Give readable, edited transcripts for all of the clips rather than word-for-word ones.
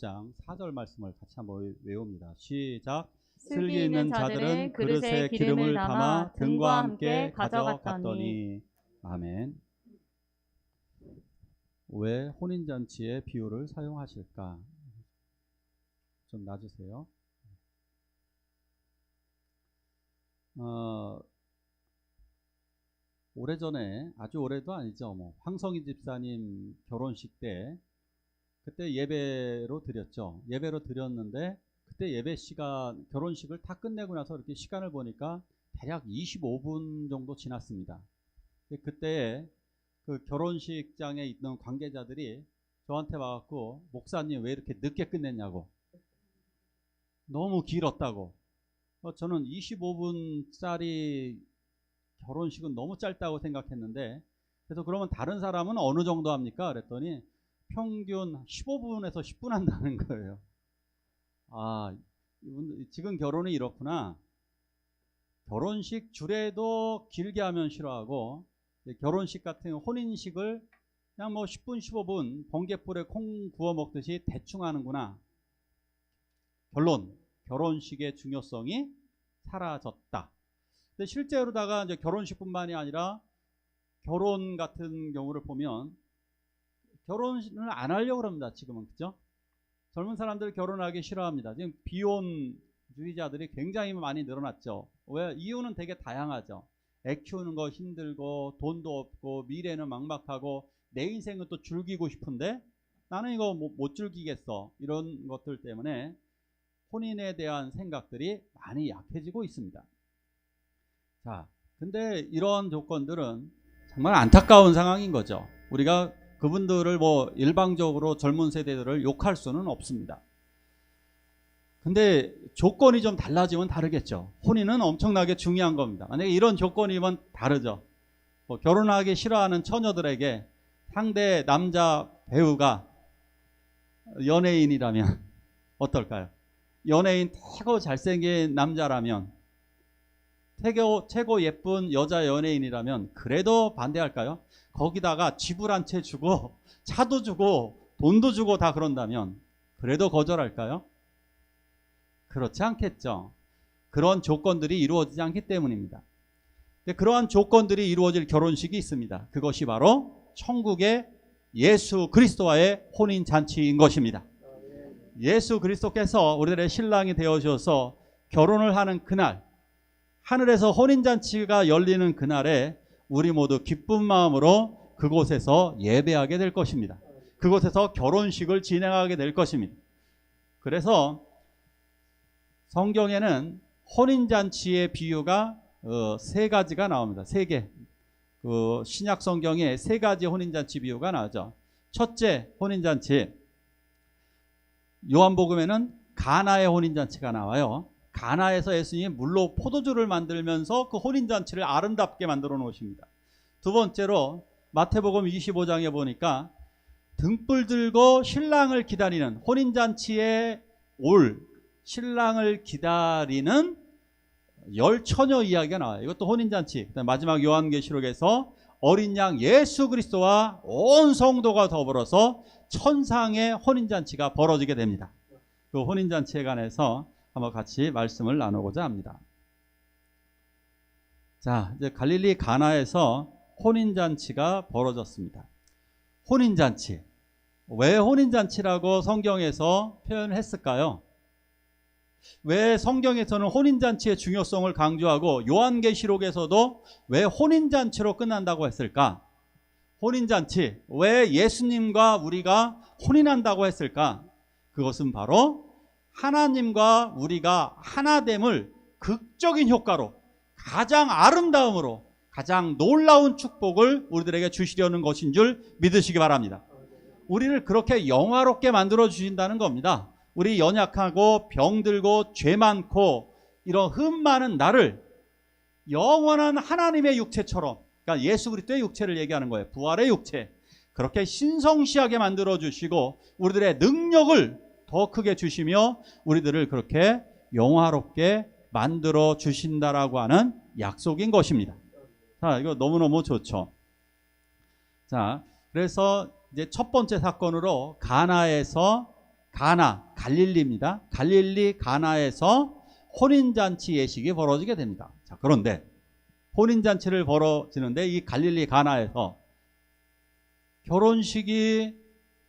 5장 4절 말씀을 같이 한번 외웁니다. 시작. 슬기 있는 자들은 그릇에 기름을 담아 등과 함께 가져갔더니. 아멘. 왜 혼인잔치의 비유를 사용하실까? 좀 놔주세요. 오래전에, 아주 오래도 아니죠, 황성희 집사님 결혼식 때 그때 예배로 드렸죠. 예배로 드렸는데 그때 예배 시간, 결혼식을 다 끝내고 나서 이렇게 시간을 보니까 대략 25분 정도 지났습니다. 그때 그 결혼식장에 있는 관계자들이 저한테 와갖고, 목사님 왜 이렇게 늦게 끝냈냐고, 너무 길었다고. 저는 25분짜리 결혼식은 너무 짧다고 생각했는데, 그래서 그러면 다른 사람은 어느 정도 합니까? 그랬더니 평균 15분에서 10분 한다는 거예요. 아, 지금 결혼이 이렇구나. 결혼식 주례도 길게 하면 싫어하고, 결혼식 같은 혼인식을 그냥 10분 15분 번갯불에 콩 구워 먹듯이 대충 하는구나. 결론, 결혼식의 중요성이 사라졌다. 근데 실제로다가 이제 결혼식뿐만이 아니라 결혼 같은 경우를 보면 결혼을 안 하려고 합니다. 지금은, 그죠? 젊은 사람들 결혼하기 싫어합니다. 지금 비혼주의자들이 굉장히 많이 늘어났죠. 왜? 이유는 되게 다양하죠. 애 키우는 거 힘들고, 돈도 없고, 미래는 막막하고, 내 인생은 또 즐기고 싶은데 나는 이거 못 즐기겠어. 이런 것들 때문에 혼인에 대한 생각들이 많이 약해지고 있습니다. 자, 근데 이런 조건들은 정말 안타까운 상황인 거죠. 우리가 그분들을 일방적으로 젊은 세대들을 욕할 수는 없습니다. 근데 조건이 좀 달라지면 다르겠죠. 혼인은 엄청나게 중요한 겁니다. 만약에 이런 조건이면 다르죠. 결혼하기 싫어하는 처녀들에게 상대 남자 배우가 연예인이라면 어떨까요? 연예인 최고 잘생긴 남자라면, 최고 예쁜 여자 연예인이라면 그래도 반대할까요? 거기다가 집을 한 채 주고 차도 주고 돈도 주고 다 그런다면 그래도 거절할까요? 그렇지 않겠죠. 그런 조건들이 이루어지지 않기 때문입니다. 근데 그러한 조건들이 이루어질 결혼식이 있습니다. 그것이 바로 천국의 예수 그리스도와의 혼인잔치인 것입니다. 예수 그리스도께서 우리들의 신랑이 되어주셔서 결혼을 하는 그날, 하늘에서 혼인잔치가 열리는 그날에 우리 모두 기쁜 마음으로 그곳에서 예배하게 될 것입니다. 그곳에서 결혼식을 진행하게 될 것입니다. 그래서 성경에는 혼인잔치의 비유가 세 가지가 나옵니다. 세 개. 신약 성경에 세 가지 혼인잔치 비유가 나오죠. 첫째 혼인잔치, 요한복음에는 가나의 혼인잔치가 나와요. 가나에서 예수님이 물로 포도주를 만들면서 그 혼인잔치를 아름답게 만들어 놓으십니다. 두 번째로 마태복음 25장에 보니까 등불 들고 신랑을 기다리는, 혼인잔치에 올 신랑을 기다리는 10처녀 이야기가 나와요. 이것도 혼인잔치. 마지막 요한계시록에서 어린 양 예수 그리스도와 온 성도가 더불어서 천상의 혼인잔치가 벌어지게 됩니다. 그 혼인잔치에 관해서 한번 같이 말씀을 나누고자 합니다. 자, 이제 갈릴리 가나에서 혼인잔치가 벌어졌습니다. 혼인잔치. 왜 혼인잔치라고 성경에서 표현을 했을까요? 왜 성경에서는 혼인잔치의 중요성을 강조하고 요한계시록에서도 왜 혼인잔치로 끝난다고 했을까? 혼인잔치, 왜 예수님과 우리가 혼인한다고 했을까? 그것은 바로 하나님과 우리가 하나됨을 극적인 효과로, 가장 아름다움으로, 가장 놀라운 축복을 우리들에게 주시려는 것인 줄 믿으시기 바랍니다. 우리를 그렇게 영화롭게 만들어 주신다는 겁니다. 우리 연약하고 병들고 죄 많고 이런 흠 많은 나를 영원한 하나님의 육체처럼, 그러니까 예수 그리스도의 육체를 얘기하는 거예요. 부활의 육체. 그렇게 신성시하게 만들어 주시고 우리들의 능력을 더 크게 주시며 우리들을 그렇게 영화롭게 만들어 주신다라고 하는 약속인 것입니다. 자, 이거 너무너무 좋죠. 자, 그래서 이제 첫 번째 사건으로 가나에서 가나, 갈릴리입니다. 갈릴리 가나에서 혼인잔치 예식이 벌어지게 됩니다. 자, 그런데 혼인잔치를 벌어지는데 이 갈릴리 가나에서 결혼식이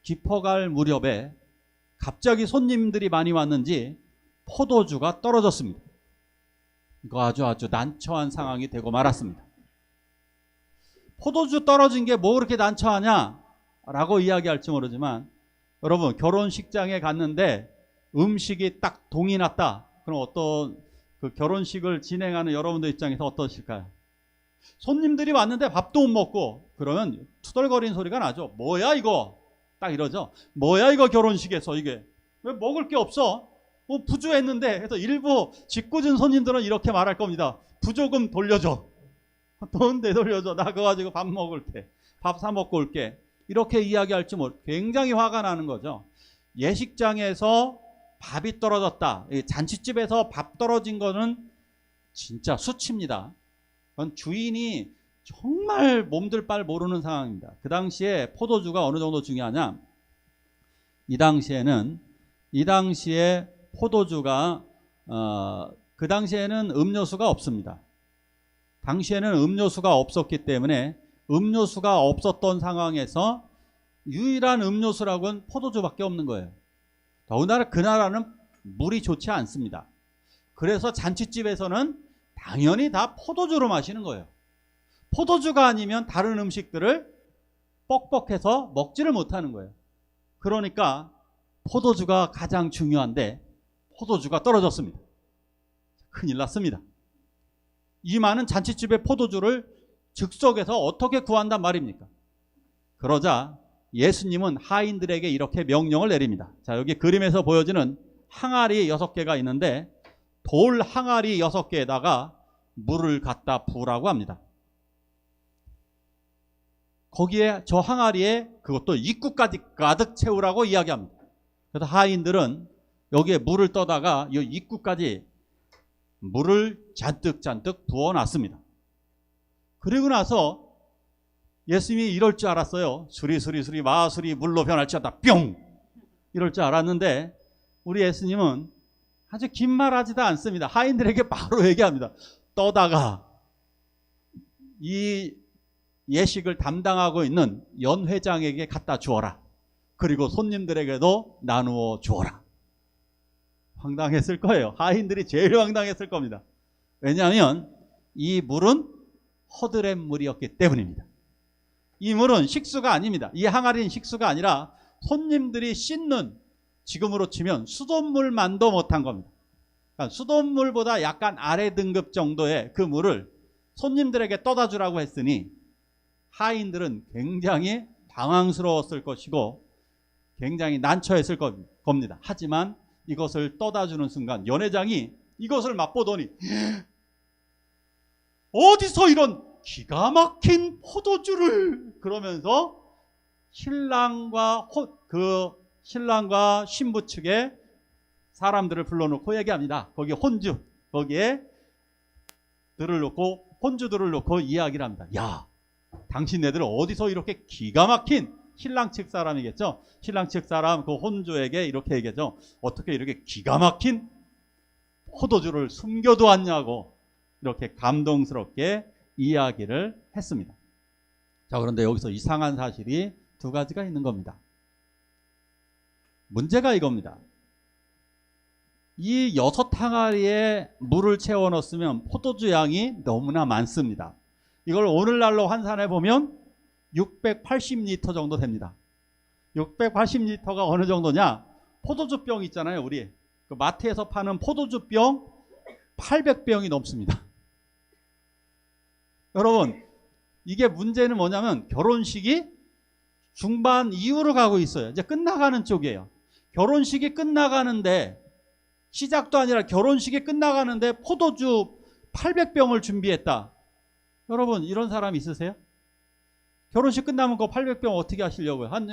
깊어갈 무렵에 갑자기 손님들이 많이 왔는지 포도주가 떨어졌습니다. 이거 아주 난처한 상황이 되고 말았습니다. 포도주 떨어진 게 뭐 그렇게 난처하냐 라고 이야기할지 모르지만, 여러분, 결혼식장에 갔는데 음식이 딱 동이 났다. 그럼 어떤 그 결혼식을 진행하는 여러분들 입장에서 어떠실까요? 손님들이 왔는데 밥도 못 먹고 그러면 투덜거리는 소리가 나죠. 뭐야 이거? 딱 이러죠. 뭐야 이거 결혼식에서 이게 왜 먹을 게 없어? 부조했는데 해서 일부 짓궂은 손님들은 이렇게 말할 겁니다. 부조금 돌려줘. 돈 되돌려줘. 나 그거 가지고 밥 먹을게. 밥 사 먹고 올게. 이렇게 이야기할지 굉장히 화가 나는 거죠. 예식장에서 밥이 떨어졌다. 잔치집에서 밥 떨어진 거는 진짜 수치입니다. 그건 주인이 정말 몸둘 바를 모르는 상황입니다. 그 당시에 포도주가 어느 정도 중요하냐? 이 당시에 포도주가 그 당시에는 음료수가 없습니다. 당시에는 음료수가 없었기 때문에 음료수가 없었던 상황에서 유일한 음료수라고는 포도주밖에 없는 거예요. 더군다나 그 나라는 물이 좋지 않습니다. 그래서 잔치집에서는 당연히 다 포도주로 마시는 거예요. 포도주가 아니면 다른 음식들을 뻑뻑해서 먹지를 못하는 거예요. 그러니까 포도주가 가장 중요한데 포도주가 떨어졌습니다. 큰일 났습니다. 이 많은 잔치집의 포도주를 즉석에서 어떻게 구한단 말입니까? 그러자 예수님은 하인들에게 이렇게 명령을 내립니다. 자, 여기 그림에서 보여지는 항아리 6개가 있는데 돌 항아리 6개에다가 물을 갖다 부으라고 합니다. 거기에 저 항아리에 그것도 입구까지 가득 채우라고 이야기합니다. 그래서 하인들은 여기에 물을 떠다가 이 입구까지 물을 잔뜩 부어놨습니다. 그리고 나서 예수님이 이럴 줄 알았어요. 수리 마술이 물로 변할지어다 뿅 이럴 줄 알았는데 우리 예수님은 아주 긴 말 하지도 않습니다. 하인들에게 바로 얘기합니다. 떠다가 이 예식을 담당하고 있는 연회장에게 갖다 주어라. 그리고 손님들에게도 나누어 주어라. 황당했을 거예요. 하인들이 제일 황당했을 겁니다. 왜냐하면 이 물은 허드렛 물이었기 때문입니다. 이 물은 식수가 아닙니다. 이 항아리는 식수가 아니라 손님들이 씻는, 지금으로 치면 수돗물만도 못한 겁니다. 그러니까 수돗물보다 약간 아래 등급 정도의 그 물을 손님들에게 떠다 주라고 했으니 하인들은 굉장히 당황스러웠을 것이고 굉장히 난처했을 겁니다. 하지만 이것을 떠다 주는 순간 연회장이 이것을 맛보더니 어디서 이런 기가 막힌 포도주를, 그러면서 신랑과 신부 측의 사람들을 불러놓고 얘기합니다. 거기 혼주, 거기에 들을 놓고 혼주들을 놓고 이야기를 합니다. 야, 당신네들 어디서 이렇게 기가 막힌, 신랑 측 사람이겠죠. 신랑 측 사람 그 혼주에게 이렇게 얘기하죠. 어떻게 이렇게 기가 막힌 포도주를 숨겨두었냐고 이렇게 감동스럽게 이야기를 했습니다. 자, 그런데 여기서 이상한 사실이 2가지가 있는 겁니다. 문제가 이겁니다. 이 6항아리에 물을 채워 넣었으면 포도주 양이 너무나 많습니다. 이걸 오늘날로 환산해 보면 680리터 정도 됩니다. 680리터가 어느 정도냐? 포도주병 있잖아요. 우리 그 마트에서 파는 포도주병 800병이 넘습니다. 여러분, 이게 문제는 뭐냐면 결혼식이 중반 이후로 가고 있어요. 이제 끝나가는 쪽이에요. 결혼식이 끝나가는데, 시작도 아니라 결혼식이 끝나가는데 포도주 800병을 준비했다. 여러분, 이런 사람 있으세요? 결혼식 끝나면 그 800병 어떻게 하시려고요? 한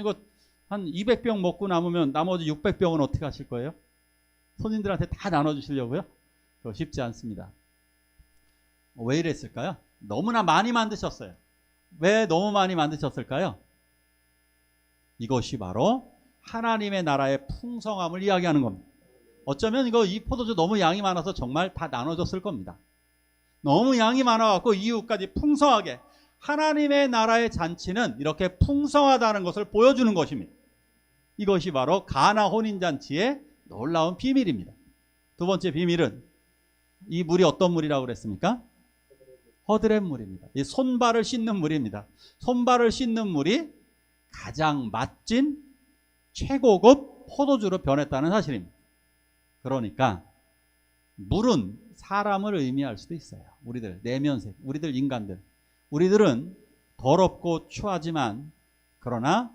200병 먹고 남으면 나머지 600병은 어떻게 하실 거예요? 손님들한테 다 나눠주시려고요? 그거 쉽지 않습니다. 왜 이랬을까요? 너무나 많이 만드셨어요. 왜 너무 많이 만드셨을까요? 이것이 바로 하나님의 나라의 풍성함을 이야기하는 겁니다. 어쩌면 이 포도주 너무 양이 많아서 정말 다 나눠줬을 겁니다. 너무 양이 많아갖고 이후까지 풍성하게 하나님의 나라의 잔치는 이렇게 풍성하다는 것을 보여주는 것입니다. 이것이 바로 가나 혼인잔치의 놀라운 비밀입니다. 두 번째 비밀은 이 물이 어떤 물이라고 그랬습니까? 허드렛 물입니다. 이 손발을 씻는 물입니다. 손발을 씻는 물이 가장 맛진 최고급 포도주로 변했다는 사실입니다. 그러니까 물은 사람을 의미할 수도 있어요. 우리들 내면색, 우리들 인간들, 우리들은 더럽고 추하지만 그러나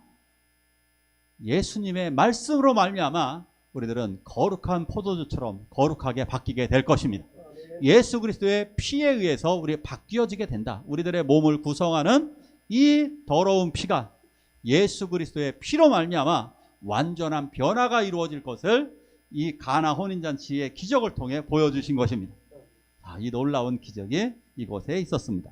예수님의 말씀으로 말미암아 우리들은 거룩한 포도주처럼 거룩하게 바뀌게 될 것입니다. 예수 그리스도의 피에 의해서 우리 바뀌어지게 된다. 우리들의 몸을 구성하는 이 더러운 피가 예수 그리스도의 피로 말미암아 완전한 변화가 이루어질 것을 이 가나 혼인잔치의 기적을 통해 보여주신 것입니다. 이 놀라운 기적이 이곳에 있었습니다.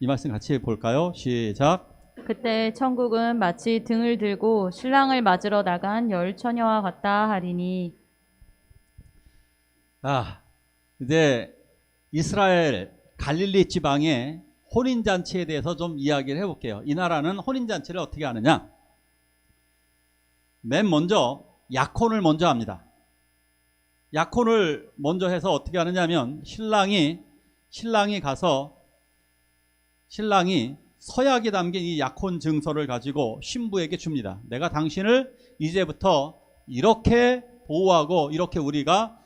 이 말씀 같이 볼까요? 시작. 그때 천국은 마치 등을 들고 신랑을 맞으러 나간 열 처녀와 같다 하리니. 이제 이스라엘 갈릴리 지방의 혼인잔치에 대해서 좀 이야기를 해볼게요. 이 나라는 혼인잔치를 어떻게 하느냐? 맨 먼저 약혼을 먼저 합니다. 약혼을 먼저 해서 어떻게 하느냐면 신랑이 가서 신랑이 서약이 담긴 이 약혼 증서를 가지고 신부에게 줍니다. 내가 당신을 이제부터 이렇게 보호하고 이렇게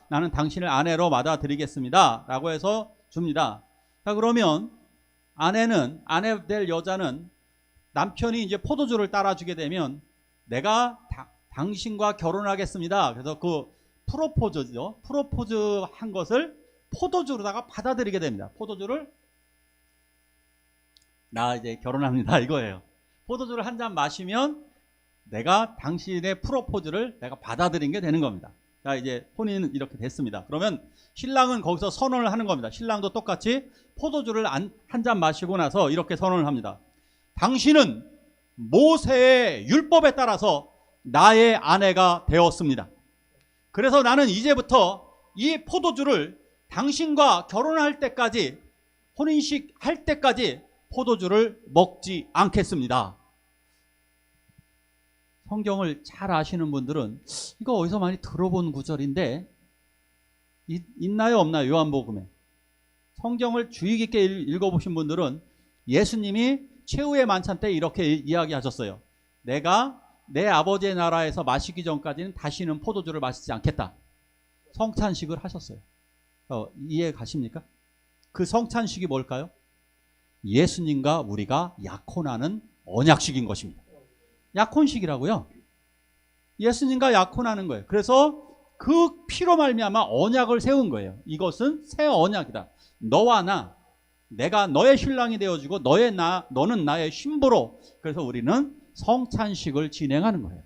나는 당신을 아내로 받아들이겠습니다 라고 해서 줍니다. 자, 그러면 아내 될 여자는 남편이 이제 포도주를 따라주게 되면 내가 당신과 결혼하겠습니다. 그래서 그 프로포즈죠. 프로포즈 한 것을 포도주로다가 받아들이게 됩니다. 포도주를 나 이제 결혼합니다 이거예요. 포도주를 한 잔 마시면 내가 당신의 프로포즈를 내가 받아들인 게 되는 겁니다. 자, 이제 혼인은 이렇게 됐습니다. 그러면 신랑은 거기서 선언을 하는 겁니다. 신랑도 똑같이 포도주를 한 잔 마시고 나서 이렇게 선언을 합니다. 당신은 모세의 율법에 따라서 나의 아내가 되었습니다. 그래서 나는 이제부터 이 포도주를 당신과 결혼할 때까지, 혼인식 할 때까지 포도주를 먹지 않겠습니다. 성경을 잘 아시는 분들은 이거 어디서 많이 들어본 구절인데 있나요 없나요? 요한복음에. 성경을 주의 깊게 읽어보신 분들은 예수님이 최후의 만찬 때 이렇게 이야기하셨어요. 내가 내 아버지의 나라에서 마시기 전까지는 다시는 포도주를 마시지 않겠다. 성찬식을 하셨어요. 이해 가십니까? 그 성찬식이 뭘까요? 예수님과 우리가 약혼하는 언약식인 것입니다. 약혼식이라고요. 예수님과 약혼하는 거예요. 그래서 그 피로 말미암아 언약을 세운 거예요. 이것은 새 언약이다. 너와 나, 내가 너의 신랑이 되어주고 너는 나의 신부로. 그래서 우리는 성찬식을 진행하는 거예요.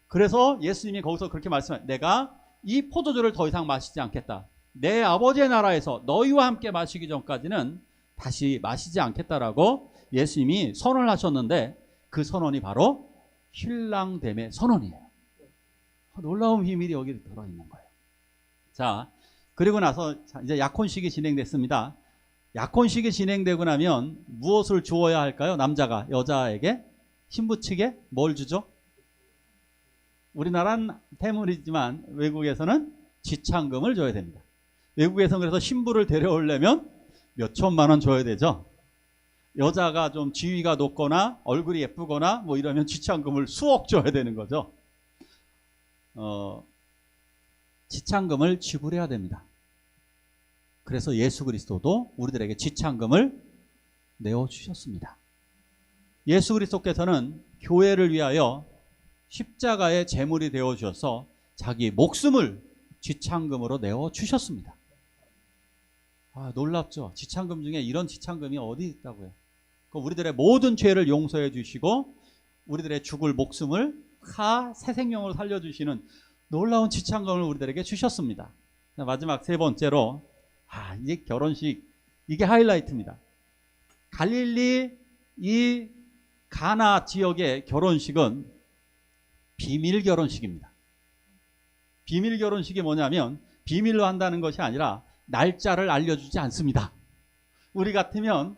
그래서 예수님이 거기서 그렇게 말씀해요. 내가 이 포도주를 더 이상 마시지 않겠다. 내 아버지의 나라에서 너희와 함께 마시기 전까지는 다시 마시지 않겠다라고 예수님이 선언을 하셨는데 그 선언이 바로 신랑됨의 선언이에요. 놀라운 비밀이 여기 들어있는 거예요. 자, 그리고 나서 이제 약혼식이 진행됐습니다. 약혼식이 진행되고 나면 무엇을 주어야 할까요? 남자가 여자에게 신부 측에 뭘 주죠? 우리나라는 태물이지만 외국에서는 지참금을 줘야 됩니다. 외국에서는 그래서 신부를 데려오려면 몇 천만 원 줘야 되죠. 여자가 좀 지위가 높거나 얼굴이 예쁘거나 뭐 이러면 지참금을 수억 줘야 되는 거죠. 지참금을 지불해야 됩니다. 그래서 예수 그리스도도 우리들에게 지참금을 내어주셨습니다. 예수 그리스도께서는 교회를 위하여 십자가의 제물이 되어주셔서 자기 목숨을 지참금으로 내어주셨습니다. 놀랍죠? 지참금 중에 이런 지참금이 어디 있다고요? 우리들의 모든 죄를 용서해 주시고 우리들의 죽을 목숨을 새 생명으로 살려주시는 놀라운 지참금을 우리들에게 주셨습니다. 마지막 세 번째로 이제 결혼식, 이게 하이라이트입니다. 갈릴리 이 가나 지역의 결혼식은 비밀 결혼식입니다. 비밀 결혼식이 뭐냐면 비밀로 한다는 것이 아니라 날짜를 알려주지 않습니다. 우리 같으면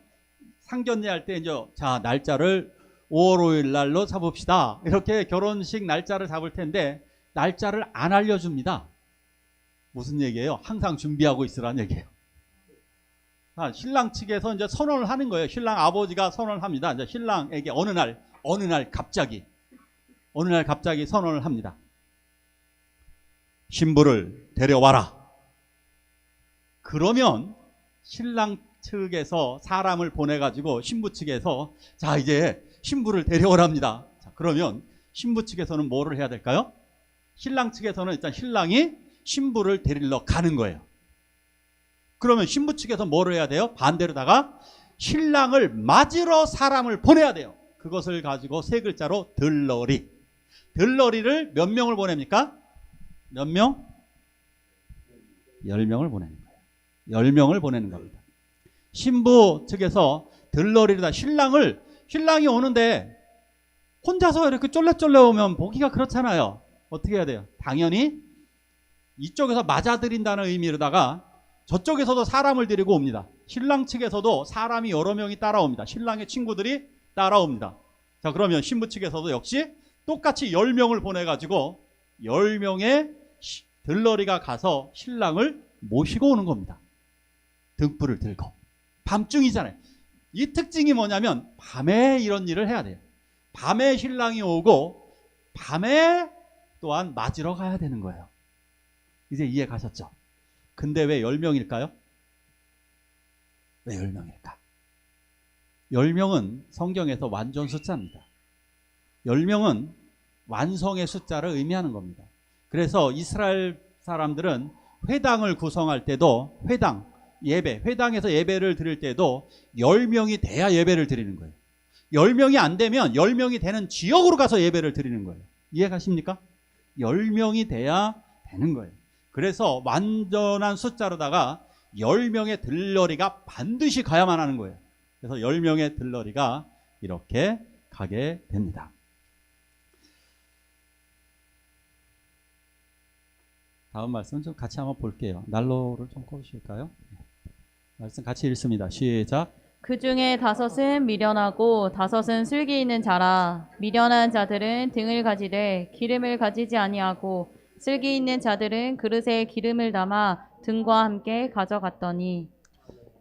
상견례 할 때 이제 자, 날짜를 5월 5일 날로 잡읍시다. 이렇게 결혼식 날짜를 잡을 텐데 날짜를 안 알려줍니다. 무슨 얘기예요? 항상 준비하고 있으라는 얘기예요. 신랑 측에서 이제 선언을 하는 거예요. 신랑 아버지가 선언을 합니다. 이제 신랑에게 어느 날 갑자기 선언을 합니다. 신부를 데려와라. 그러면 신랑 측에서 사람을 보내가지고 신부 측에서 자, 이제 신부를 데려오랍니다. 자, 그러면 신부 측에서는 뭐를 해야 될까요? 신랑 측에서는 일단 신랑이 신부를 데리러 가는 거예요. 그러면 신부 측에서 뭐를 해야 돼요? 반대로다가 신랑을 맞으러 사람을 보내야 돼요. 그것을 가지고 세 글자로 들러리. 들러리를 몇 명을 보냅니까? 몇 명? 10명을 보내는 거예요. 10명을 보내는 겁니다. 신부 측에서 들러리다 신랑이 오는데 혼자서 이렇게 쫄래쫄래 오면 보기가 그렇잖아요. 어떻게 해야 돼요? 당연히 이쪽에서 맞아들인다는 의미로다가 저쪽에서도 사람을 데리고 옵니다. 신랑 측에서도 사람이 여러 명이 따라옵니다. 신랑의 친구들이 따라옵니다. 자, 그러면 신부 측에서도 역시 똑같이 10명을 보내가지고 10명의 들러리가 가서 신랑을 모시고 오는 겁니다. 등불을 들고. 밤중이잖아요. 이 특징이 뭐냐면 밤에 이런 일을 해야 돼요. 밤에 신랑이 오고 밤에 또한 맞으러 가야 되는 거예요. 이제 이해 가셨죠? 근데 왜 10명일까요? 왜 10명일까? 10명은 성경에서 완전 숫자입니다. 10명은 완성의 숫자를 의미하는 겁니다. 그래서 이스라엘 사람들은 회당을 구성할 때도 회당에서 예배를 드릴 때도 10명이 돼야 예배를 드리는 거예요. 10명이 안 되면 10명이 되는 지역으로 가서 예배를 드리는 거예요. 이해 가십니까? 10명이 돼야 되는 거예요. 그래서 완전한 숫자로다가 10명의 들러리가 반드시 가야만 하는 거예요. 그래서 10명의 들러리가 이렇게 가게 됩니다. 다음 말씀 좀 같이 한번 볼게요. 난로를 좀 꺼주실까요? 말씀 같이 읽습니다. 시작. 그 중에 5은 미련하고 5은 슬기 있는 자라. 미련한 자들은 등을 가지되 기름을 가지지 아니하고 슬기 있는 자들은 그릇에 기름을 담아 등과 함께 가져갔더니.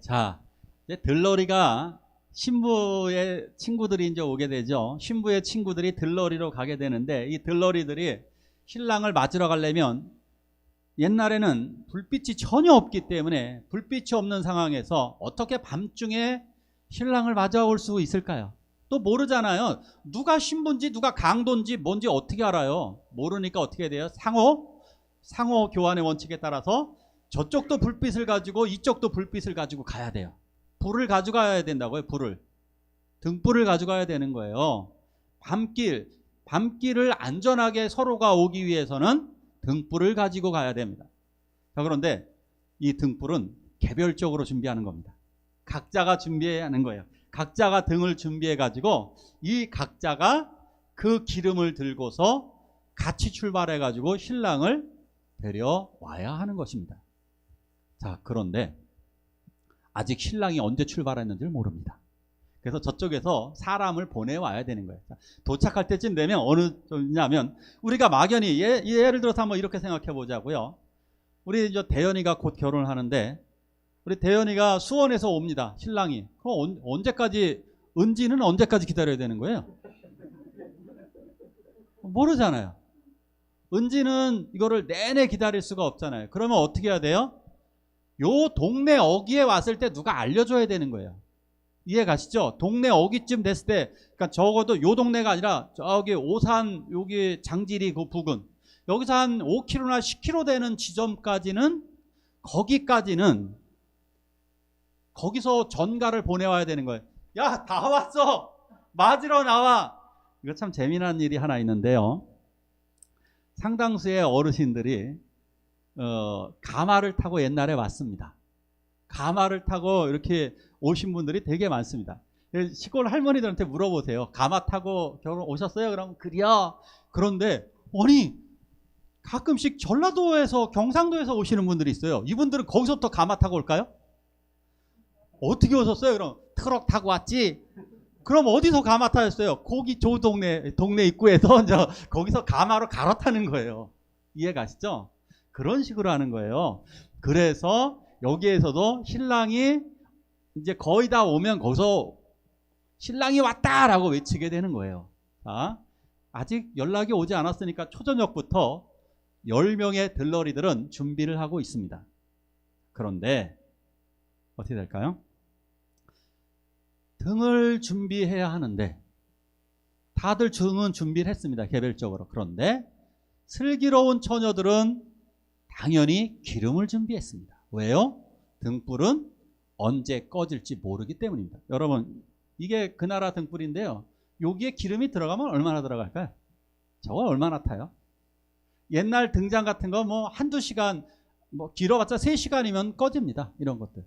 자, 이제 들러리가 신부의 친구들이 이제 오게 되죠. 신부의 친구들이 들러리로 가게 되는데 이 들러리들이 신랑을 맞으러 가려면 옛날에는 불빛이 전혀 없기 때문에 불빛이 없는 상황에서 어떻게 밤중에 신랑을 맞아올 수 있을까요? 또 모르잖아요. 누가 신부인지 누가 강도인지 뭔지 어떻게 알아요? 모르니까 어떻게 돼요? 상호 교환의 원칙에 따라서 저쪽도 불빛을 가지고 이쪽도 불빛을 가지고 가야 돼요. 불을 가져가야 된다고요. 등불을 가져가야 되는 거예요. 밤길을 안전하게 서로가 오기 위해서는 등불을 가지고 가야 됩니다. 자, 그런데 이 등불은 개별적으로 준비하는 겁니다. 각자가 준비하는 거예요. 각자가 등을 준비해 가지고 이 각자가 그 기름을 들고서 같이 출발해 가지고 신랑을 데려와야 하는 것입니다. 자, 그런데 아직 신랑이 언제 출발했는지를 모릅니다. 그래서 저쪽에서 사람을 보내와야 되는 거예요. 도착할 때쯤 되면 어느 정도냐면 우리가 막연히 예를 들어서 한번 이렇게 생각해 보자고요. 우리 이제 대현이가 곧 결혼을 하는데 우리 대현이가 수원에서 옵니다. 신랑이. 그럼 은지는 언제까지 기다려야 되는 거예요? 모르잖아요. 은지는 이거를 내내 기다릴 수가 없잖아요. 그러면 어떻게 해야 돼요? 요 동네 어귀에 왔을 때 누가 알려줘야 되는 거예요. 이해 가시죠? 동네 어귀쯤 됐을 때, 그러니까 적어도 요 동네가 아니라 저기 오산, 여기 장지리 그 부근, 여기서 한 5km나 10km 되는 지점까지는, 거기서 전가를 보내와야 되는 거예요. 야, 다 왔어! 맞으러 나와! 이거 참 재미난 일이 하나 있는데요. 상당수의 어르신들이 가마를 타고 옛날에 왔습니다. 가마를 타고 이렇게 오신 분들이 되게 많습니다. 시골 할머니들한테 물어보세요. 가마 타고 결혼 오셨어요? 그러면 그래요. 그런데 아니 가끔씩 전라도에서 경상도에서 오시는 분들이 있어요. 이분들은 거기서부터 가마 타고 올까요? 어떻게 오셨어요? 그럼 트럭 타고 왔지. 그럼 어디서 가마 타셨어요? 거기 조 동네 입구에서 이제 거기서 가마로 갈아타는 거예요. 이해 가시죠? 그런 식으로 하는 거예요. 그래서 여기에서도 신랑이 이제 거의 다 오면 거기서 신랑이 왔다라고 외치게 되는 거예요. 자, 아직 연락이 오지 않았으니까 초저녁부터 10명의 들러리들은 준비를 하고 있습니다. 그런데 어떻게 될까요? 등을 준비해야 하는데 다들 등은 준비를 했습니다. 개별적으로. 그런데 슬기로운 처녀들은 당연히 기름을 준비했습니다. 왜요? 등불은 언제 꺼질지 모르기 때문입니다. 여러분, 이게 그 나라 등불인데요. 여기에 기름이 들어가면 얼마나 들어갈까요? 저거 얼마나 타요? 옛날 등잔 같은 거 뭐 한두 시간, 뭐 길어봤자 3시간이면 꺼집니다. 이런 것들.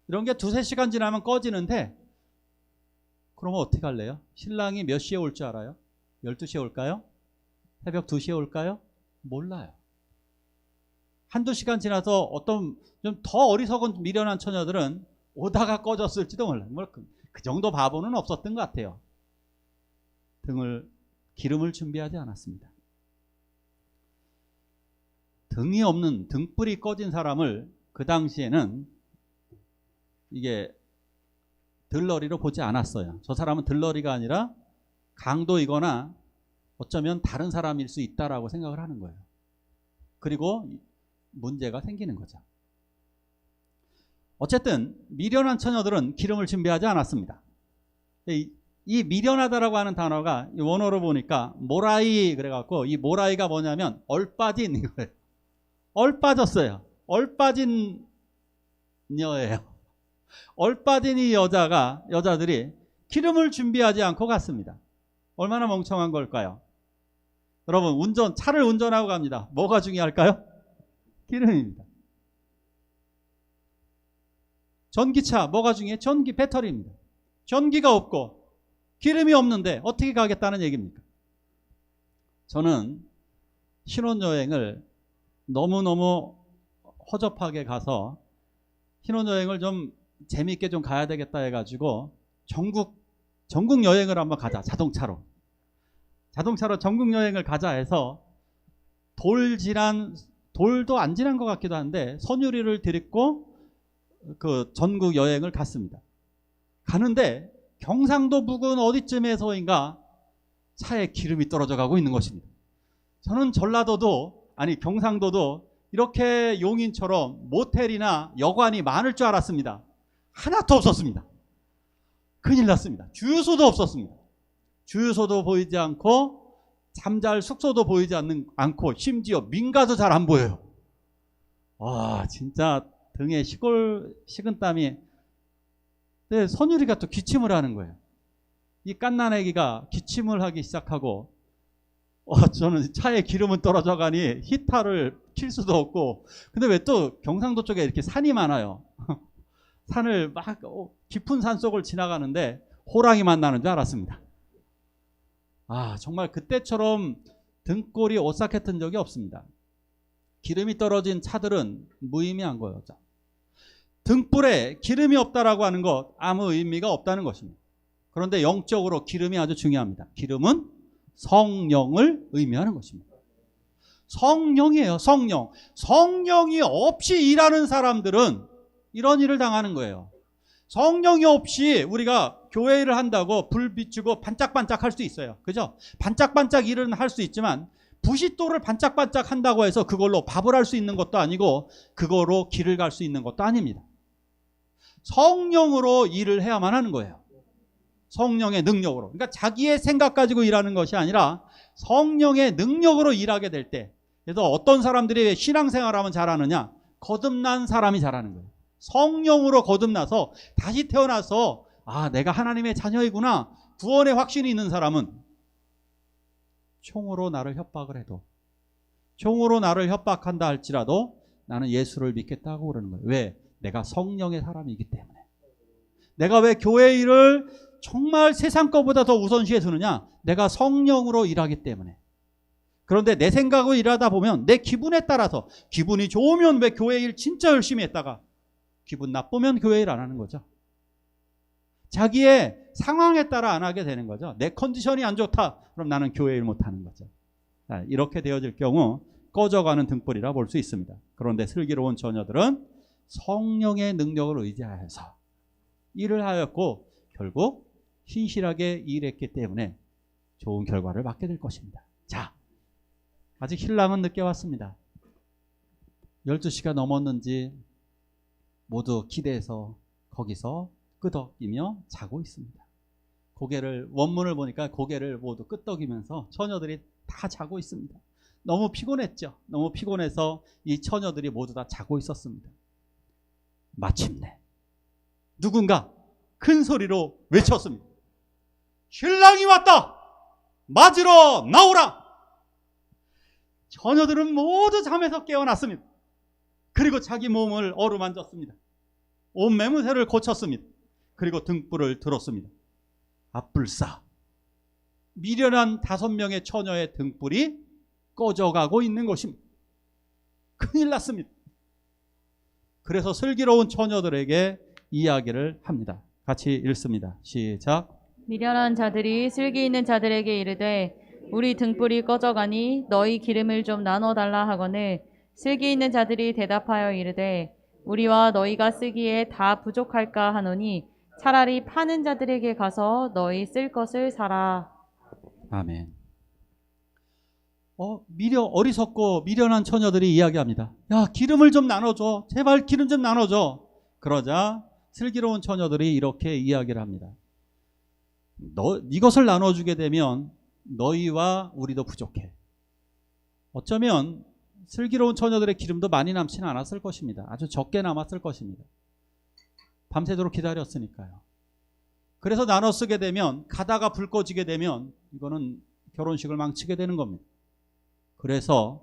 이런 게 2-3시간 지나면 꺼지는데, 그러면 어떻게 할래요? 신랑이 몇 시에 올 줄 알아요? 12시에 올까요? 새벽 2시에 올까요? 몰라요. 한두 시간 지나서 어떤 좀 더 어리석은 미련한 처녀들은 오다가 꺼졌을지도 몰라요. 그 정도 바보는 없었던 것 같아요. 기름을 준비하지 않았습니다. 등이 없는, 등불이 꺼진 사람을 그 당시에는 이게 들러리로 보지 않았어요. 저 사람은 들러리가 아니라 강도이거나 어쩌면 다른 사람일 수 있다라고 생각을 하는 거예요. 그리고 문제가 생기는 거죠. 어쨌든 미련한 처녀들은 기름을 준비하지 않았습니다. 이 미련하다라고 하는 단어가 원어로 보니까 모라이 그래갖고, 이 모라이가 뭐냐면 얼빠진 이거예요. 얼빠졌어요. 얼빠진 여예요. 얼빠진 이 여자들이 기름을 준비하지 않고 갔습니다. 얼마나 멍청한 걸까요? 여러분, 차를 운전하고 갑니다. 뭐가 중요할까요? 기름입니다. 전기차 뭐가 중요해? 배터리입니다. 전기가 없고 기름이 없는데 어떻게 가겠다는 얘기입니까? 저는 신혼여행을 너무너무 허접하게 가서 신혼여행을 좀 재미있게 좀 가야 되겠다 해가지고 전국 여행을 한번 가자. 자동차로 전국 여행을 가자 해서 돌도 안 지난 것 같기도 한데 선유리를 들이고 그 전국 여행을 갔습니다. 가는데 경상도 부근 어디쯤에서인가 차에 기름이 떨어져 가고 있는 것입니다. 저는 경상도도 이렇게 용인처럼 모텔이나 여관이 많을 줄 알았습니다. 하나도 없었습니다. 큰일 났습니다. 주유소도 없었습니다. 주유소도 보이지 않고 잠잘 숙소도 보이지 않고 심지어 민가도 잘 안 보여요. 와, 진짜 등에 식은땀이. 근데 선율이가 또 기침을 하는 거예요. 이 갓난아기가 기침을 하기 시작하고, 저는 차에 기름은 떨어져 가니 히터를 킬 수도 없고. 근데 왜 또 경상도 쪽에 이렇게 산이 많아요. 산을 막 깊은 산 속을 지나가는데 호랑이 만나는 줄 알았습니다. 정말 그때처럼 등골이 오싹했던 적이 없습니다. 기름이 떨어진 차들은 무의미한 거였죠. 등불에 기름이 없다라고 하는 것 아무 의미가 없다는 것입니다. 그런데 영적으로 기름이 아주 중요합니다. 기름은 성령을 의미하는 것입니다. 성령이에요. 성령이 없이 일하는 사람들은 이런 일을 당하는 거예요. 성령이 없이 우리가 교회 일을 한다고 불 비추고 반짝반짝 할 수 있어요. 그죠? 반짝반짝 일은 할 수 있지만 부싯돌을 반짝반짝 한다고 해서 그걸로 밥을 할 수 있는 것도 아니고 그거로 길을 갈 수 있는 것도 아닙니다. 성령으로 일을 해야만 하는 거예요. 성령의 능력으로. 그러니까 자기의 생각 가지고 일하는 것이 아니라 성령의 능력으로 일하게 될 때. 그래서 어떤 사람들이 신앙생활하면 잘하느냐? 거듭난 사람이 잘하는 거예요. 성령으로 거듭나서 다시 태어나서 내가 하나님의 자녀이구나, 구원의 확신이 있는 사람은 총으로 나를 협박을 해도, 총으로 나를 협박한다 할지라도 나는 예수를 믿겠다고 그러는 거예요. 왜? 내가 성령의 사람이기 때문에. 내가 왜 교회 일을 정말 세상 것보다 더 우선시해 두느냐? 내가 성령으로 일하기 때문에. 그런데 내 생각으로 일하다 보면 내 기분에 따라서, 기분이 좋으면 왜 교회 일 진짜 열심히 했다가 기분 나쁘면 교회 일 안 하는 거죠. 자기의 상황에 따라 안 하게 되는 거죠. 내 컨디션이 안 좋다, 그럼 나는 교회 일 못 하는 거죠. 이렇게 되어질 경우 꺼져가는 등불이라 볼 수 있습니다. 그런데 슬기로운 처녀들은 성령의 능력을 의지하여서 일을 하였고 결국 신실하게 일했기 때문에 좋은 결과를 받게 될 것입니다. 자, 아직 신랑은 늦게 왔습니다. 12시가 넘었는지 모두 기대해서 거기서 끄덕이며 자고 있습니다. 원문을 보니까 고개를 모두 끄덕이면서 처녀들이 다 자고 있습니다. 너무 피곤했죠. 너무 피곤해서 이 처녀들이 모두 다 자고 있었습니다. 마침내 누군가 큰 소리로 외쳤습니다. 신랑이 왔다! 맞으러 나오라! 처녀들은 모두 잠에서 깨어났습니다. 그리고 자기 몸을 어루만졌습니다. 옷 매무새를 고쳤습니다. 그리고 등불을 들었습니다. 앞불싸 미련한 5명의 처녀의 등불이 꺼져가고 있는 것입니다. 큰일 났습니다. 그래서 슬기로운 처녀들에게 이야기를 합니다. 같이 읽습니다. 시작. 미련한 자들이 슬기 있는 자들에게 이르되 우리 등불이 꺼져가니 너희 기름을 좀 나눠달라 하거늘 슬기 있는 자들이 대답하여 이르되 우리와 너희가 쓰기에 다 부족할까 하노니 차라리 파는 자들에게 가서 너희 쓸 것을 사라. 아멘. 어리석고 미련한 처녀들이 이야기합니다. 야, 기름을 좀 나눠줘. 제발 기름 좀 나눠줘. 그러자 슬기로운 처녀들이 이렇게 이야기를 합니다. 이것을 나눠주게 되면 너희와 우리도 부족해. 어쩌면 슬기로운 처녀들의 기름도 많이 남지는 않았을 것입니다. 아주 적게 남았을 것입니다. 밤새도록 기다렸으니까요. 그래서 나눠 쓰게 되면, 가다가 불 꺼지게 되면 이거는 결혼식을 망치게 되는 겁니다. 그래서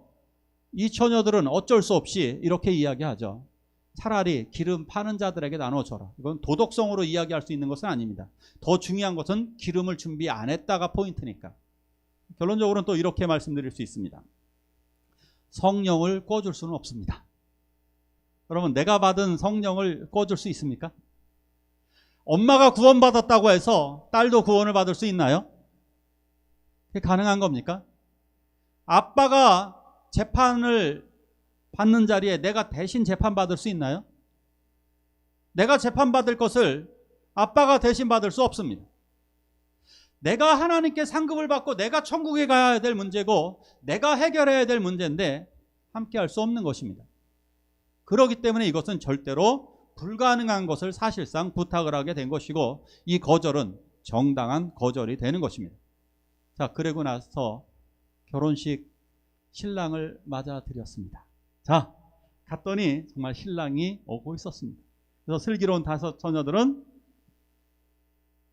이 처녀들은 어쩔 수 없이 이렇게 이야기하죠. 차라리 기름 파는 자들에게 나눠줘라. 이건 도덕성으로 이야기할 수 있는 것은 아닙니다. 더 중요한 것은 기름을 준비 안 했다가 포인트니까. 결론적으로는 또 이렇게 말씀드릴 수 있습니다. 성령을 꺼줄 수는 없습니다. 여러분, 내가 받은 성령을 꺼줄 수 있습니까? 엄마가 구원받았다고 해서 딸도 구원을 받을 수 있나요? 그게 가능한 겁니까? 아빠가 재판을 받는 자리에 내가 대신 재판받을 수 있나요? 내가 재판받을 것을 아빠가 대신 받을 수 없습니다. 내가 하나님께 상급을 받고 내가 천국에 가야 될 문제고 내가 해결해야 될 문제인데 함께 할 수 없는 것입니다. 그렇기 때문에 이것은 절대로 불가능한 것을 사실상 부탁을 하게 된 것이고 이 거절은 정당한 거절이 되는 것입니다. 자, 그러고 나서 결혼식 신랑을 맞아드렸습니다. 자, 갔더니 정말 신랑이 오고 있었습니다. 그래서 슬기로운 5 처녀들은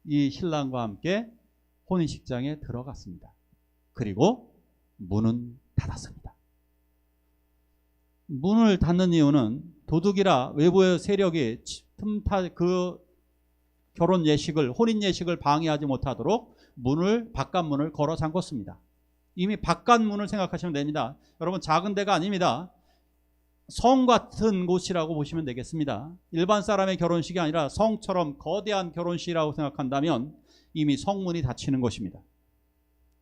이 신랑과 함께 혼인식장에 들어갔습니다. 그리고 문은 닫았습니다. 문을 닫는 이유는 도둑이라 외부의 세력이 그 결혼 예식을, 혼인 예식을 방해하지 못하도록 바깥문을 걸어 잠궜습니다. 이미 바깥문을 생각하시면 됩니다. 여러분, 작은 데가 아닙니다. 성 같은 곳이라고 보시면 되겠습니다. 일반 사람의 결혼식이 아니라 성처럼 거대한 결혼식이라고 생각한다면 이미 성문이 닫히는 것입니다.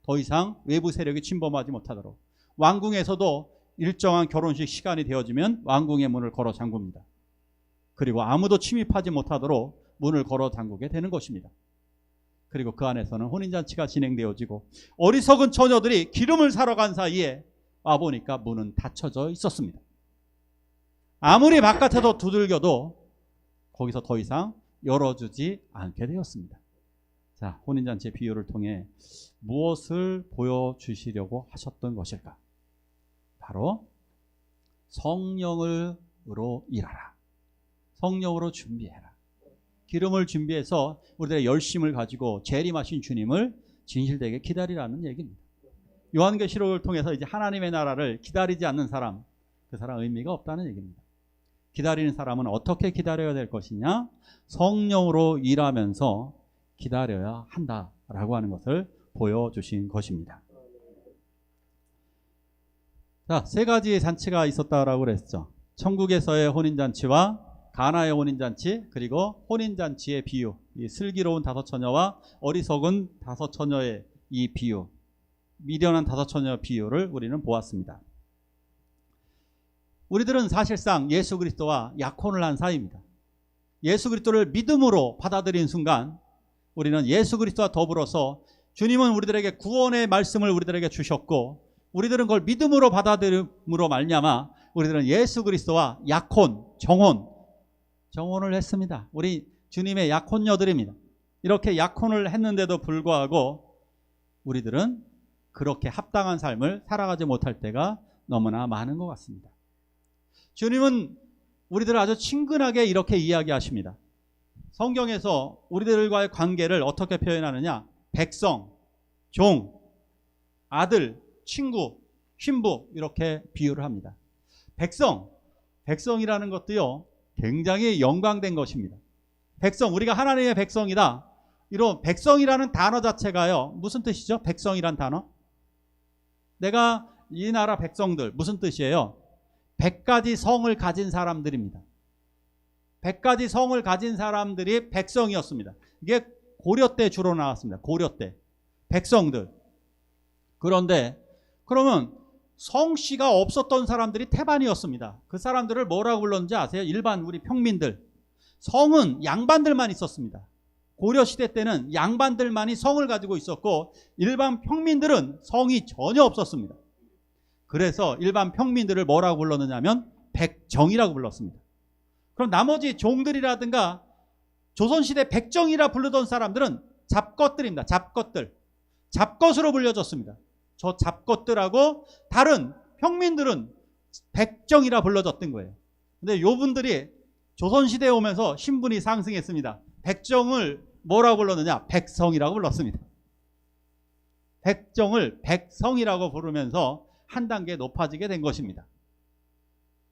더 이상 외부 세력이 침범하지 못하도록. 왕궁에서도 일정한 결혼식 시간이 되어지면 왕궁의 문을 걸어 잠굽니다. 그리고 아무도 침입하지 못하도록 문을 걸어 잠그게 되는 것입니다. 그리고 그 안에서는 혼인잔치가 진행되어지고 어리석은 처녀들이 기름을 사러 간 사이에 와보니까 문은 닫혀져 있었습니다. 아무리 바깥에서 두들겨도 거기서 더 이상 열어주지 않게 되었습니다. 자, 혼인잔치의 비유를 통해 무엇을 보여주시려고 하셨던 것일까? 바로 성령으로 일하라. 성령으로 준비해라. 기름을 준비해서 우리들의 열심을 가지고 재림하신 주님을 진실되게 기다리라는 얘기입니다. 요한계시록을 통해서 이제 하나님의 나라를 기다리지 않는 사람, 그 사람 의미가 없다는 얘기입니다. 기다리는 사람은 어떻게 기다려야 될 것이냐? 성령으로 일하면서 기다려야 한다라고 하는 것을 보여주신 것입니다. 자, 세 가지의 잔치가 있었다라고 그랬죠. 천국에서의 혼인잔치와 가나의 혼인잔치, 그리고 혼인잔치의 비유, 이 슬기로운 5처녀와 어리석은 5처녀의 이 비유, 미련한 5처녀 비유를 우리는 보았습니다. 우리들은 사실상 예수 그리스도와 약혼을 한 사이입니다. 예수 그리스도를 믿음으로 받아들인 순간 우리는 예수 그리스도와 더불어서 주님은 우리들에게 구원의 말씀을 우리들에게 주셨고, 우리들은 그걸 믿음으로 받아들임으로 말미암아 우리들은 예수 그리스도와 약혼, 정혼을 했습니다. 우리 주님의 약혼녀들입니다. 이렇게 약혼을 했는데도 불구하고 우리들은 그렇게 합당한 삶을 살아가지 못할 때가 너무나 많은 것 같습니다. 주님은 우리들을 아주 친근하게 이렇게 이야기하십니다. 성경에서 우리들과의 관계를 어떻게 표현하느냐? 백성, 종, 아들, 친구, 신부, 이렇게 비유를 합니다. 백성이라는 것도요, 굉장히 영광된 것입니다. 백성, 우리가 하나님의 백성이다. 이런 백성이라는 단어 자체가요, 무슨 뜻이죠? 백성이란 단어? 내가 이 나라 백성들, 무슨 뜻이에요? 100가지 성을 가진 사람들입니다. 100가지 성을 가진 사람들이 백성이었습니다. 이게 고려 때 주로 나왔습니다. 고려 때. 백성들. 그런데 그러면 성씨가 없었던 사람들이 태반이었습니다. 그 사람들을 뭐라고 불렀는지 아세요? 일반 우리 평민들. 성은 양반들만 있었습니다. 고려시대 때는 양반들만이 성을 가지고 있었고 일반 평민들은 성이 전혀 없었습니다. 그래서 일반 평민들을 뭐라고 불렀느냐 하면 백정이라고 불렀습니다. 그럼 나머지 종들이라든가 조선시대 백정이라 부르던 사람들은 잡것들입니다. 잡것으로 불려졌습니다. 저 잡것들하고 다른 평민들은 백정이라 불러졌던 거예요. 근데 요분들이 조선시대에 오면서 신분이 상승했습니다. 백정을 뭐라고 불렀느냐? 백성이라고 불렀습니다. 백정을 백성이라고 부르면서 한 단계 높아지게 된 것입니다.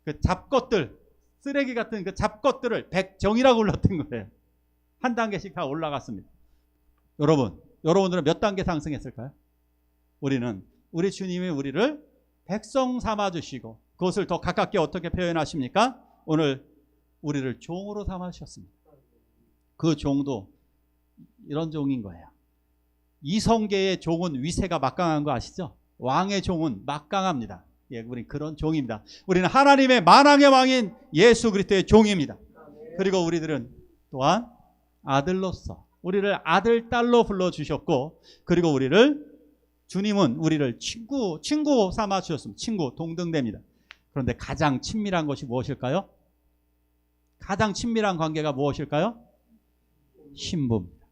그 잡것들, 쓰레기 같은 그 잡것들을 백정이라고 불렀던 거예요. 한 단계씩 다 올라갔습니다. 여러분들은 몇 단계 상승했을까요? 우리는 우리 주님이 우리를 백성 삼아주시고 그것을 더 가깝게 어떻게 표현하십니까? 오늘 우리를 종으로 삼아주셨습니다. 그 종도 이런 종인 거예요. 이성계의 종은 위세가 막강한 거 아시죠? 왕의 종은 막강합니다. 예, 우리 그런 종입니다. 우리는 하나님의 만왕의 왕인 예수 그리스도의 종입니다. 그리고 우리들은 또한 아들로서 우리를 아들, 딸로 불러주셨고, 그리고 주님은 우리를 친구 삼아 주셨습니다. 친구, 동등됩니다. 그런데 가장 친밀한 것이 무엇일까요? 가장 친밀한 관계가 무엇일까요? 신부입니다.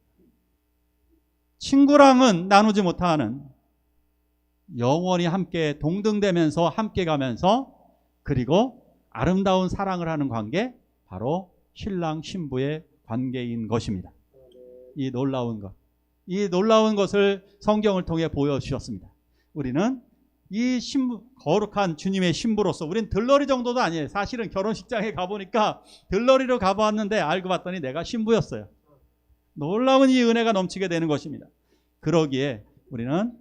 친구랑은 나누지 못하는 영원히 함께 동등되면서 함께 가면서 그리고 아름다운 사랑을 하는 관계, 바로 신랑 신부의 관계인 것입니다. 이 놀라운 것을 성경을 통해 보여주셨습니다. 우리는 이 거룩한 주님의 신부로서 우리는 들러리 정도도 아니에요. 사실은 결혼식장에 가보니까 들러리로 가보았는데 알고 봤더니 내가 신부였어요. 놀라운 이 은혜가 넘치게 되는 것입니다. 그러기에 우리는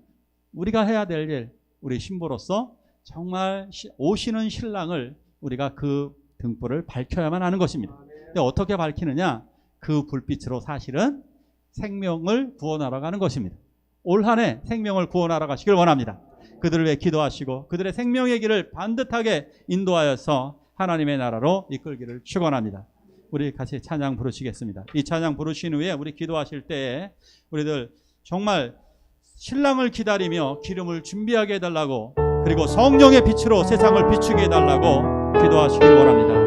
우리가 해야 될 일, 우리 신부로서 정말 오시는 신랑을 우리가 그 등불을 밝혀야만 하는 것입니다. 근데 어떻게 밝히느냐? 그 불빛으로 사실은 생명을 구원하러 가는 것입니다. 올 한 해 생명을 구원하러 가시길 원합니다. 그들을 위해 기도하시고 그들의 생명의 길을 반듯하게 인도하여서 하나님의 나라로 이끌기를 축원합니다. 우리 같이 찬양 부르시겠습니다. 이 찬양 부르신 후에 우리 기도하실 때에 우리들 정말 신랑을 기다리며 기름을 준비하게 해달라고, 그리고 성령의 빛으로 세상을 비추게 해달라고 기도하시길 원합니다.